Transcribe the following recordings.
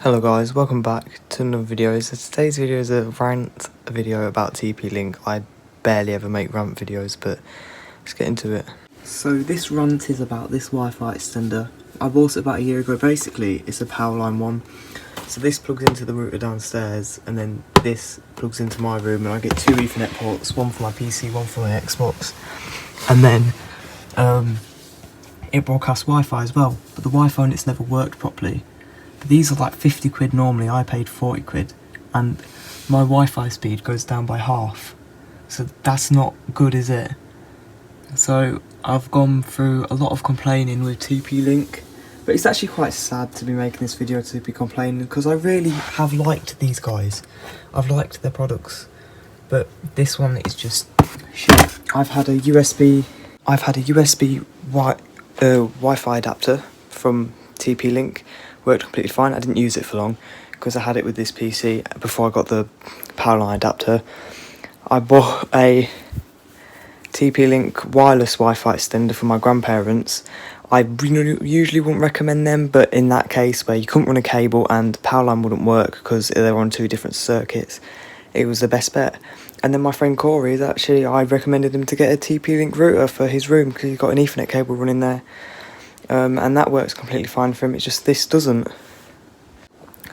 Hello guys, welcome back to another video. So today's video is a rant video about TP-Link. I barely ever make rant videos, but let's get into it. So this rant is about this Wi-Fi extender. I bought it about a year ago. Basically, it's a Powerline one. So this plugs into the router downstairs, and then this plugs into my room, and I get two Ethernet ports, one for my PC, one for my Xbox. And then it broadcasts Wi-Fi as well, but the Wi-Fi on it's never worked properly. But these are like 50 quid normally, I paid 40 quid, and my Wi-Fi speed goes down by half. So that's not good, is it? So I've gone through a lot of complaining with TP-Link, but it's actually quite sad to be making this video to be complaining, because I really have liked these guys. I've liked their products, but this one is just shit. I've had a USB Wi-Fi adapter from TP-Link. Worked completely fine. I didn't use it for long because I had it with this PC before I got the Powerline adapter. I bought a TP-Link wireless Wi-Fi extender for my grandparents. I usually wouldn't recommend them, but in that case where you couldn't run a cable and Powerline wouldn't work because they were on two different circuits, it was the best bet. And then my friend Corey, I recommended him to get a TP-Link router for his room because he's got an Ethernet cable running there. And that works completely fine for him, it's just this doesn't.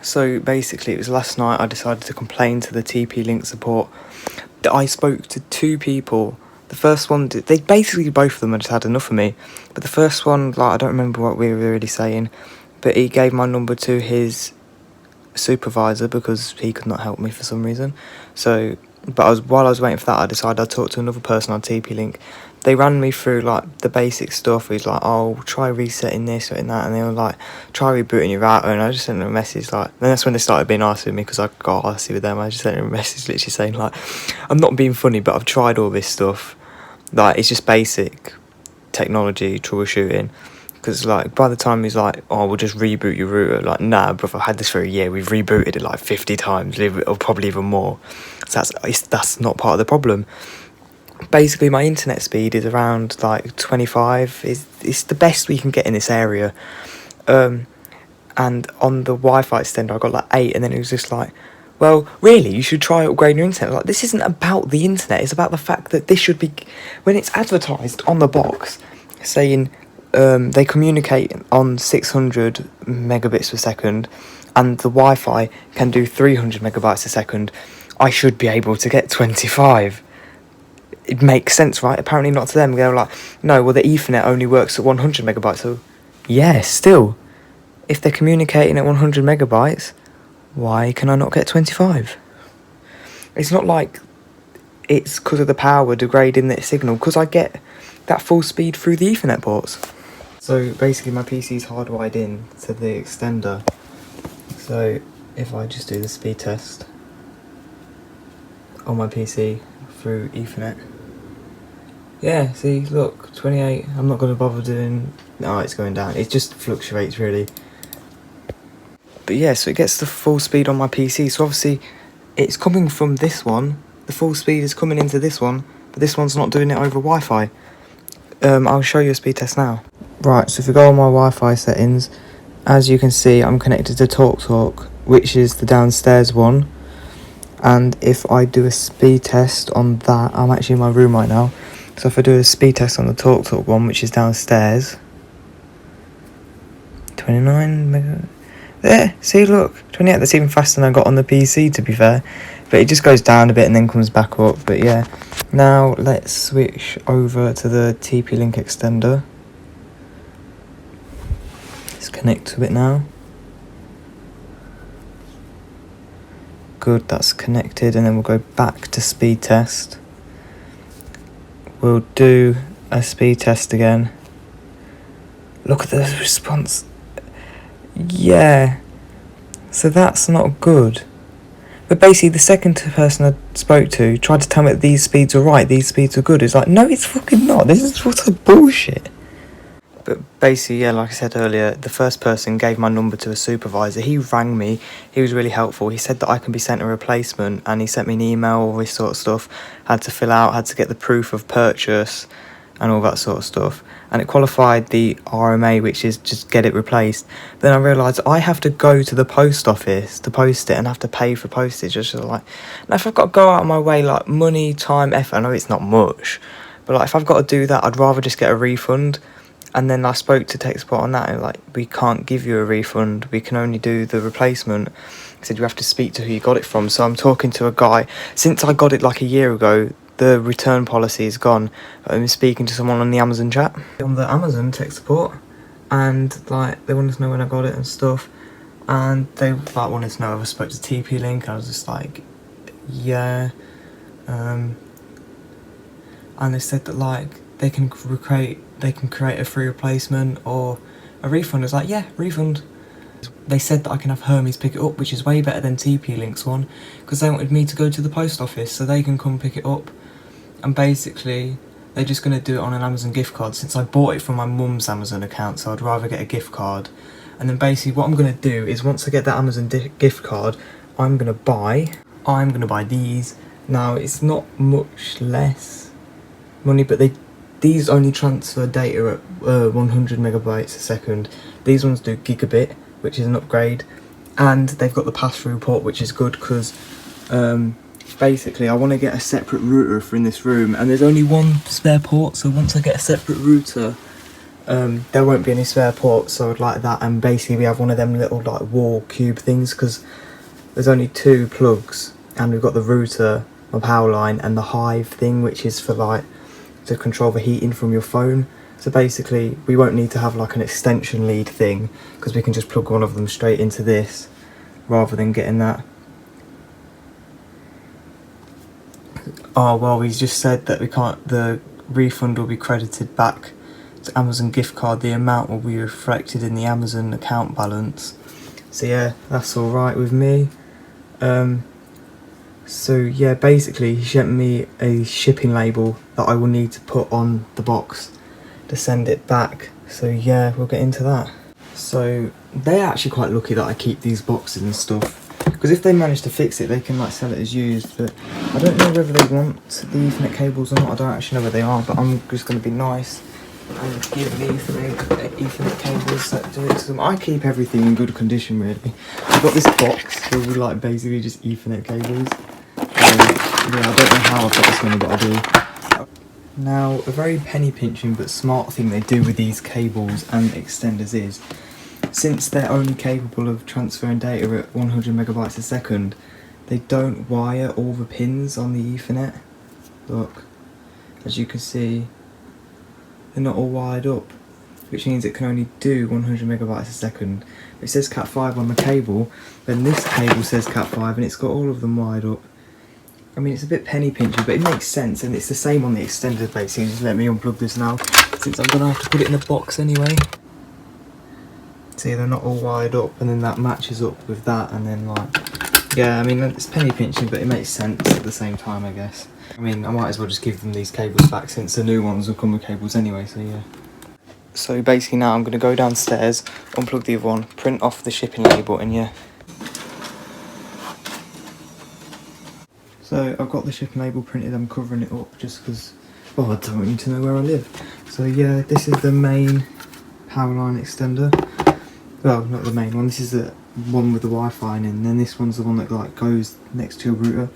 So basically it was last night I decided to complain to the TP-Link support. I spoke to two people. The first one, both of them had just had enough of me. But the first one, I don't remember what we were really saying, but he gave my number to his supervisor because he could not help me for some reason. While I was waiting for that, I decided I'd talk to another person on TP-Link. They ran me through the basic stuff. He's like, oh, try resetting this or that, and they were like, try rebooting your router, and I just sent them a message then that's when they started being arsy with me because I got arsy with them. I just sent them a message literally saying I'm not being funny, but I've tried all this stuff. It's just basic technology troubleshooting. Because by the time he's like, oh, we'll just reboot your router, nah, bro, I've had this for a year, we've rebooted it 50 times, or probably even more. So that's not part of the problem. Basically, my internet speed is around 25. It's the best we can get in this area. And on the Wi-Fi extender, I got 8, and then it was just well, really, you should try upgrading your internet. This isn't about the internet, it's about the fact that this should be, when it's advertised on the box, saying they communicate on 600 megabits per second, and the Wi-Fi can do 300 megabytes a second, I should be able to get 25. It makes sense, right? Apparently not to them. They're no, well, the Ethernet only works at 100 megabytes. So, yeah, still, if they're communicating at 100 megabytes, why can I not get 25? It's not like it's because of the power degrading the signal, because I get that full speed through the Ethernet ports. So, basically, my PC's hardwired in to the extender. So, if I just do the speed test on my PC through Ethernet. Yeah, see, look, 28. I'm not going to bother doing... No, it's going down. It just fluctuates, really. But yeah, so it gets the full speed on my PC. So obviously, it's coming from this one. The full speed is coming into this one, but this one's not doing it over Wi-Fi. I'll show you a speed test now. Right, so if we go on my Wi-Fi settings, as you can see, I'm connected to TalkTalk, which is the downstairs one. And if I do a speed test on that, I'm actually in my room right now. So if I do a speed test on the TalkTalk one, which is downstairs, 29 mega. There, see, look, 28. That's even faster than I got on the PC, to be fair. But it just goes down a bit and then comes back up. But yeah, now let's switch over to the TP-Link extender. Let's connect to it now. Good, that's connected, and then we'll go back to speed test. We'll do a speed test again. Look at the response. Yeah, so that's not good. But basically, the second person I spoke to tried to tell me that these speeds are right, these speeds are good. It's no, it's fucking not. This is what's bullshit. But basically, yeah, like I said earlier, the first person gave my number to a supervisor. He rang me. He was really helpful. He said that I can be sent a replacement, and he sent me an email, all this sort of stuff. Had to fill out, had to get the proof of purchase. and all that sort of stuff, and it qualified the RMA, which is just get it replaced. Then I realised I have to go to the post office to post it and have to pay for postage. It's just like, now if I've got to go out of my way, like money, time, effort, I know it's not much, but like if I've got to do that, I'd rather just get a refund. And then I spoke to TechSpot on that, and like, we can't give you a refund, we can only do the replacement. He said you have to speak to who you got it from. So I'm talking to a guy. Since I got it like a year ago, the return policy is gone. I'm speaking to someone on the Amazon chat, on the Amazon tech support, and like they wanted to know when I got it and stuff, and they like wanted to know if I spoke to TP Link. I was just like, yeah, and they said that like they can create a free replacement or a refund. I was like, yeah, refund. They said that I can have Hermes pick it up, which is way better than TP Link's one, because they wanted me to go to the post office so they can come pick it up. And basically, they're just going to do it on an Amazon gift card, since I bought it from my mum's Amazon account, so I'd rather get a gift card. And then basically what I'm going to do is, once I get that Amazon gift card, I'm going to buy these. Now, it's not much less money, but these only transfer data at 100 megabytes a second. These ones do gigabit, which is an upgrade, and they've got the pass-through port, which is good because basically I want to get a separate router for in this room, and there's only one spare port, so once I get a separate router there won't be any spare ports, so I'd like that. And basically we have one of them little like wall cube things, because there's only 2 plugs, and we've got the router, a power line, and the Hive thing, which is for like to control the heating from your phone. So basically we won't need to have like an extension lead thing, because we can just plug one of them straight into this rather than getting that. Oh well, he's just said that we can't, the refund will be credited back to Amazon gift card, the amount will be reflected in the Amazon account balance. So yeah, that's alright with me. So yeah, basically he sent me a shipping label that I will need to put on the box to send it back. So yeah, we'll get into that. So they're actually quite lucky that I keep these boxes and stuff, because if they manage to fix it, they can like sell it as used. But I don't know whether they want the Ethernet cables or not. I don't actually know where they are, but I'm just going to be nice and give the Ethernet cables that do it to them. I keep everything in good condition really. I've got this box filled with like basically just Ethernet cables. Yeah, I don't know how I've got this many, but I do. Now, a very penny pinching but smart thing they do with these cables and extenders is, since they're only capable of transferring data at 100 megabytes a second, they don't wire all the pins on the Ethernet. Look, as you can see, they're not all wired up, which means it can only do 100 megabytes a second. It says Cat 5 on the cable, then this cable says Cat 5 and it's got all of them wired up. I mean, it's a bit penny pinching, but it makes sense, and it's the same on the extender basically. Just let me unplug this now, since I'm going to have to put it in a box anyway. See, they're not all wired up, and then that matches up with that, and then like, yeah, I mean, it's penny pinching, but it makes sense at the same time, I guess. I mean, I might as well just give them these cables back, since the new ones will come with cables anyway, so yeah. So basically now I'm going to go downstairs, unplug the other one, print off the shipping label, and yeah. So I've got the shipping label printed, I'm covering it up just because, well, I don't want you to know where I live. So yeah, this is the main power line extender. Well, not the main one, this is the one with the Wi-Fi in, and then this one's the one that like goes next to your router.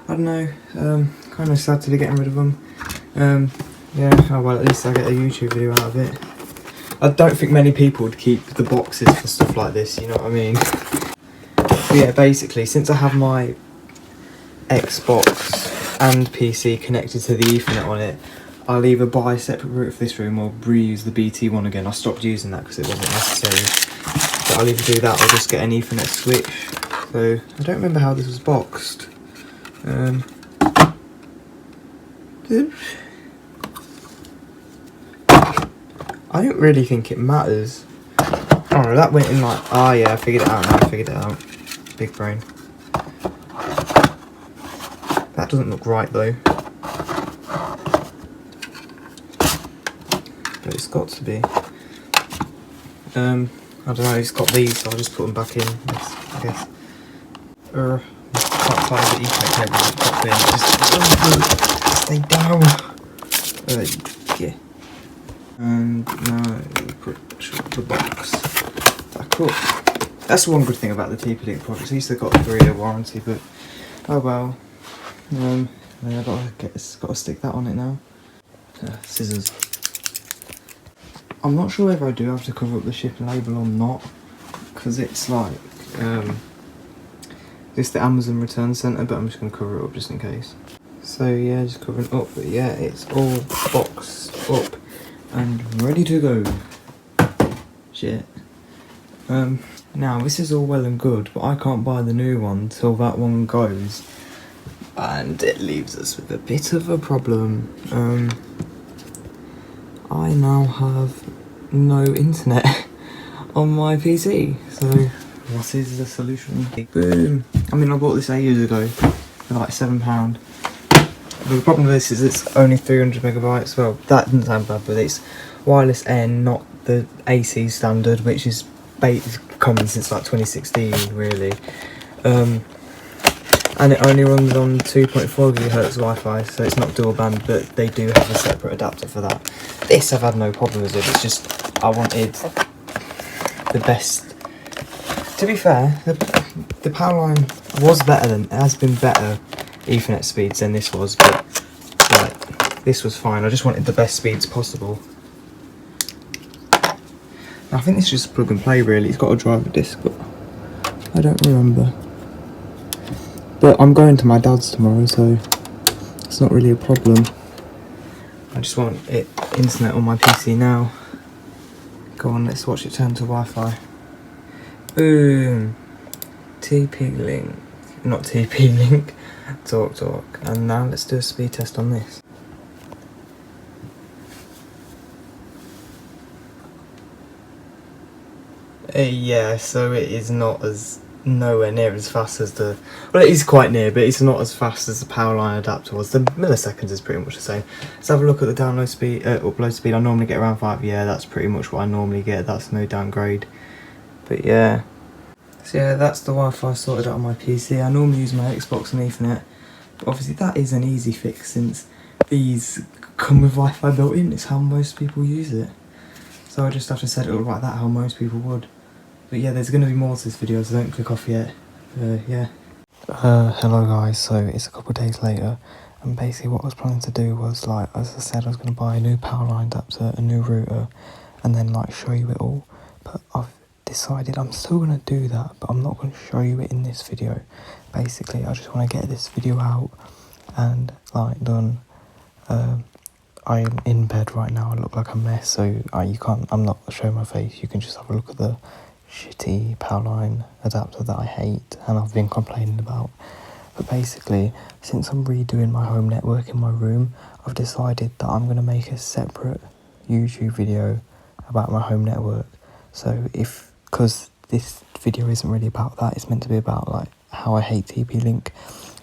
I don't know, kind of sad to be getting rid of them. Yeah, oh well, at least I get a YouTube video out of it. I don't think many people would keep the boxes for stuff like this, you know what I mean? But yeah, basically, since I have my Xbox and PC connected to the Ethernet on it, I'll either buy a separate router for this room or reuse the BT one again. I stopped using that because it wasn't necessary. But I'll either do that or just get an Ethernet switch. So I don't remember how this was boxed. I don't really think it matters. Oh, that went in like, ah yeah, I figured it out now, I figured it out. Big brain. That doesn't look right though. But it's got to be. I don't know, it's got these, so I'll just put them back in, I guess. Can't find the Ethernet cable properly. Just stay down. Yeah. And now put the box back up. That's one good thing about the TP-Link products. At least they've got a 3-year warranty, but oh well. Then I've got to stick that on it now. Scissors. I'm not sure whether I do have to cover up the shipping label or not, because it's like this the Amazon return centre, but I'm just going to cover it up just in case. So yeah, just covering up, but yeah, it's all boxed up and ready to go. Shit. Now this is all well and good, but I can't buy the new one till that one goes, and it leaves us with a bit of a problem. I now have no internet on my PC, so what is the solution? Boom! I mean, I bought this ages ago for like £7. But the problem with this is it's only 300 megabytes. Well, that doesn't sound bad, but it's wireless N, not the AC standard, which is common since like 2016, really. And it only runs on 2.4 GHz Wi-Fi, so it's not dual band, but they do have a separate adapter for that. This I've had no problem with it. It's just I wanted the best. To be fair, the power line was better than, it has been better Ethernet speeds than this was, but like this was fine. I just wanted the best speeds possible. I think it's just plug and play really. It's got a driver disc, but I don't remember. But I'm going to my dad's tomorrow, so it's not really a problem. I just want internet on my PC now. Go on, let's watch it turn to Wi-Fi. Boom! TP-Link. Not TP-Link. Talk. And now let's do a speed test on this. Yeah, so it is nowhere near as fast as the, well, it is quite near, but it's not as fast as the power line adapter was. The milliseconds is pretty much the same. Let's have a look at the download speed, upload speed. I normally get around 5. Yeah, that's pretty much what I normally get. That's no downgrade. But yeah. So yeah, that's the Wi-Fi sorted out on my PC. I normally use my Xbox and Ethernet, but obviously that is an easy fix since these come with Wi-Fi built in. It's how most people use it. So I just have to set it up like that, how most people would. But yeah, there's going to be more to this video, so don't click off yet. Yeah. Hello guys, so it's a couple of days later, and basically what I was planning to do was, like, as I said, I was going to buy a new power line adapter, a new router, and then like show you it all. But I've decided I'm still going to do that, but I'm not going to show you it in this video. Basically, I just want to get this video out and like done. I am in bed right now. I look like a mess, so I'm not showing my face. You can just have a look at the shitty power line adapter that I hate and I've been complaining about. But basically, since I'm redoing my home network in my room, I've decided that I'm going to make a separate YouTube video about my home network. So because this video isn't really about that, it's meant to be about like how I hate TP-Link.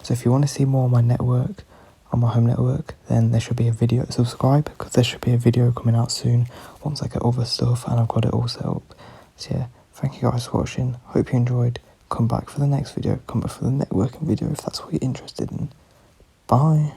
So if you want to see more on my network, on my home network, then there should be a video. Subscribe, because there should be a video coming out soon once I get other stuff and I've got it all set up. So yeah, thank you guys for watching. Hope you enjoyed. Come back for the next video. Come back for the networking video if that's what you're interested in. Bye.